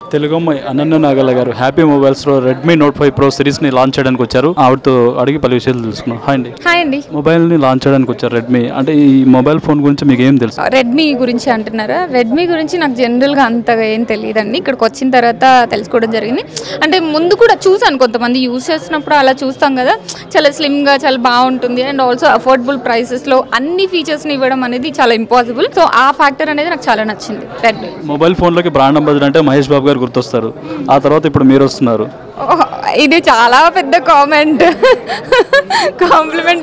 తెలుగు అమ్మాయి అనన్య నాగల్ల గారు హ్యాపీ మొబైల్స్లో Redmi note 5 pro సిరీస్ని లాంచ్ చేయడానికి వచ్చారు. ఆవిడతో అడిగి పలు విషయాలు తెలుసుకున్నాం. హాయ్ అండి. మొబైల్ని లాంచ్ చేయడానికి వచ్చారు రెడ్మీ. అంటే ఈ మొబైల్ ఫోన్ గురించి మీకు ఏం తెలుసు? రెడ్మీ గురించి అంటున్నారా? రెడ్మీ గురించి నాకు జనరల్గా అంతగా ఏం తెలియదండి. ఇక్కడికి వచ్చిన తర్వాత తెలుసుకోవడం జరిగింది. అంటే ముందు కూడా చూసాను, కొంతమంది యూజ్ చేస్తున్నప్పుడు అలా చూస్తాం కదా, చాలా స్లిమ్గా చాలా బాగుంటుంది అండ్ ఆల్సో అఫోర్డబుల్ ప్రైసెస్లో అన్ని ఫీచర్స్ని ఇవ్వడం అనేది చాలా ఇంపాసిబుల్. సో ఆ ఫ్యాక్టర్ అనేది నాకు చాలా నచ్చింది రెడ్మీ. మొబైల్ ఫోన్లోకి బ్రాండ్ అంబాసిడర్ అంటే మహేష్ బాబు గారు గుర్తొస్తారు. ఆ తర్వాత ఇప్పుడు మీరు వస్తున్నారు. ఇది చాలా పెద్ద కాంప్లిమెంట్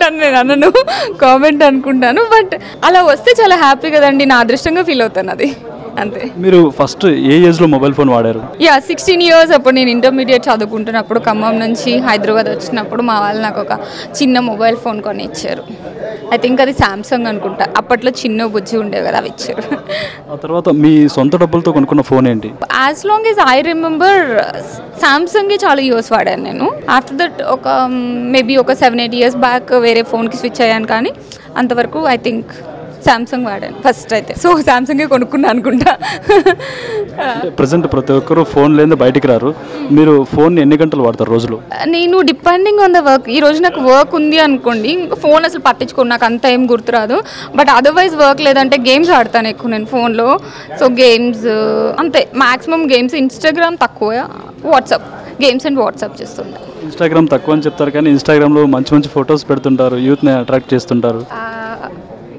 అని నేను అనను, కామెంట్ అనుకుంటాను. బట్ అలా వస్తే చాలా హ్యాపీ కదండి, నా అదృష్టంగా ఫీల్ అవుతాను. అది అంతే. మీరు ఫస్ట్ ఏ ఏజ్లో మొబైల్ ఫోన్ వాడారు? 16 years అప్పుడు నేను ఇంటర్మీడియట్ చదువుకుంటున్నప్పుడు ఖమ్మం నుంచి హైదరాబాద్ వచ్చినప్పుడు మా వాళ్ళు నాకు ఒక చిన్న మొబైల్ ఫోన్ కొని ఇచ్చారు. ఐ థింక్ అది శాంసంగ్ అనుకుంటా. అప్పట్లో చిన్న బుజ్జి ఉండేవి కదా, అవి ఇచ్చారు. ఆ తర్వాత మీ సొంత డబ్బులతో కొనుక్కున్న ఫోన్ ఏంటి? As long as I remember శాంసంగే చాలా ఇయర్స్ వాడాను నేను. ఆఫ్టర్ దట్ ఒక మేబీ ఒక 7-8 years బ్యాక్ వేరే ఫోన్కి స్విచ్ అయ్యాను, కానీ అంతవరకు ఐ థింక్ శాంసంగ్ వాడాను ఫస్ట్ అయితే. సో శాంసంగే కొనుక్కున్నా అనుకుంటా. ప్రెసెంట్ ప్రతి ఒక్కరు ఫోన్ లేని బయటికి రారు. మీరు ఫోన్ ఎన్ని గంటలు వాడతారు రోజులో? నేను డిపెండింగ్ ఆన్ ద వర్క్. ఈ రోజు నాకు వర్క్ ఉంది అనుకోండి, ఫోన్ అసలు పట్టించుకోను, నాకు అంత ఏం గుర్తురాదు. బట్ అదర్వైజ్ వర్క్ లేదంటే గేమ్స్ ఆడతాను ఎక్కువ నేను ఫోన్లో. సో గేమ్స్ అంతే, మ్యాక్సిమం గేమ్స్. ఇన్స్టాగ్రామ్ తక్కువ, వాట్సాప్ గేమ్స్ అండ్ వాట్సాప్ చేస్తుంటాను. ఇన్స్టాగ్రామ్ తక్కువ అని చెప్తారు, కానీ ఇన్స్టాగ్రామ్లో మంచి మంచి ఫొటోస్ పెడుతుంటారు, యూత్ని అట్రాక్ట్ చేస్తుంటారు.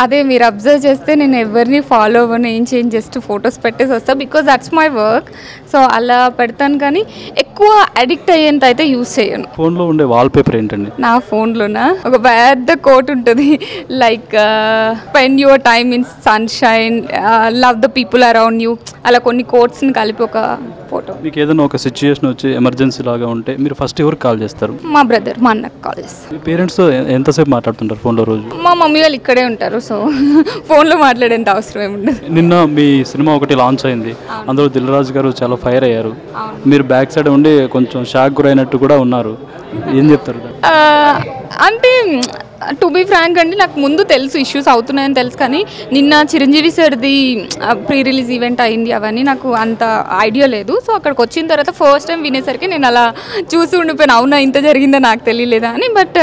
అదే మీరు అబ్జర్వ్ చేస్తే నేను ఎవరిని ఫాలో అవ్వను, ఏం చేంజ్ జస్ట్ ఫొటోస్ పెట్టేసి వస్తాను, because that's my work. So అలా పెడతాను, కానీ ఎక్కువ అడిక్ట్ అయ్యేంత అయితే యూజ్ చేయను. ఫోన్లో ఉండే వాల్పేపర్ ఏంటండి? నా ఫోన్లోనా ఒక పెద్ద కోట్ ఉంటుంది, like spend your time in sunshine, love the people around you, అలా కొన్ని కోట్స్ని కలిపి ఒక ఫోటో. మీకు ఏదైనా ఒక సిచ్యుయేషన్ వచ్చి ఎమర్జెన్సీ లాగా ఉంటే మీరు ఫస్ట్ ఎవరికి కాల్ చేస్తారు? మా బ్రదర్, మా అన్నకు కాల్ చేస్తారు. మీ పేరెంట్స్తో ఎంతసేపు మాట్లాడుతుంటారు ఫోన్లో రోజు? మా మమ్మీ వాళ్ళు ఇక్కడే ఉంటారు, సో ఫోన్లో మాట్లాడేంత అవసరం ఏముండదు. నిన్న మీ సినిమా ఒకటి లాంచ్ అయింది, అందులో దిల్ రాజు గారు చాలా ఫైర్ అయ్యారు. మీరు బ్యాక్ సైడ్ ఉండి కొంచెం షాక్ గురైనట్టు కూడా ఉన్నారు, ఏం చెప్తారు? అంటే టు బీ ఫ్రాంక్ అండి, నాకు ముందు తెలుసు ఇష్యూస్ అవుతున్నాయని తెలుసు, కానీ నిన్న చిరంజీవి సార్ది ప్రీ రిలీజ్ ఈవెంట్ అయింది, అవన్నీ నాకు అంత ఐడియా లేదు. సో అక్కడికి వచ్చిన తర్వాత ఫస్ట్ టైం వినేసరికి నేను అలా చూసి ఉండిపోయాను, అవునా ఇంత జరిగిందో నాకు తెలియలేదా అని. బట్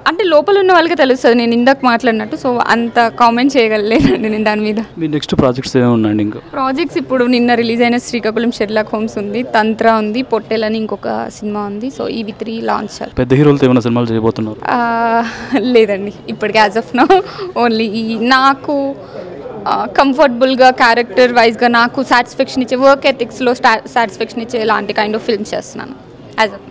అంటే లోపల ఉన్న వాళ్ళకి తెలుస్తుంది నేను ఇందాక మాట్లాడినట్టు. సో అంత కామెంట్ చేయగలేనండి నేను దాని మీద. మీ నెక్స్ట్ ప్రాజెక్ట్స్ ఏమైనా ఉన్నాయండి? ఇంకా ప్రాజెక్ట్స్ ఇప్పుడు నిన్న రిలీజ్ అయిన శ్రీకాకుళం షెర్లాక్ హోమ్స్ ఉంది, తంత్ర ఉంది, పొట్టెలని ఇంకొక సినిమా ఉంది. సో ఇవి 3 లాంచ్. పెద్ద హీరోలతో ఏమైనా సినిమాలు చేయబోతున్నారు? లేదండి, ఇప్పటికి యాజ్ ఆఫ్ నౌ ఓన్లీ నాకు కంఫర్టబుల్గా క్యారెక్టర్ వైజ్గా నాకు సాటిస్ఫాక్షన్ ఇచ్చే, వర్క్ ఎథిక్స్లో సాటిస్ఫాక్షన్ ఇచ్చే ఇలాంటి కైండ్ ఆఫ్ ఫిల్మ్స్ చేస్తున్నాను.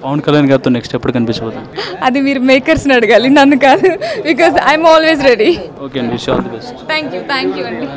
పవన్ కళ్యాణ్ గారితో నెక్స్ట్ ఎప్పుడు కనిపించబోతుంది? అది మీరు మేకర్స్ని అడగాలి, నన్ను కాదు, because I'm always ready. Okay అండి, wish all the best. Thank you అండి.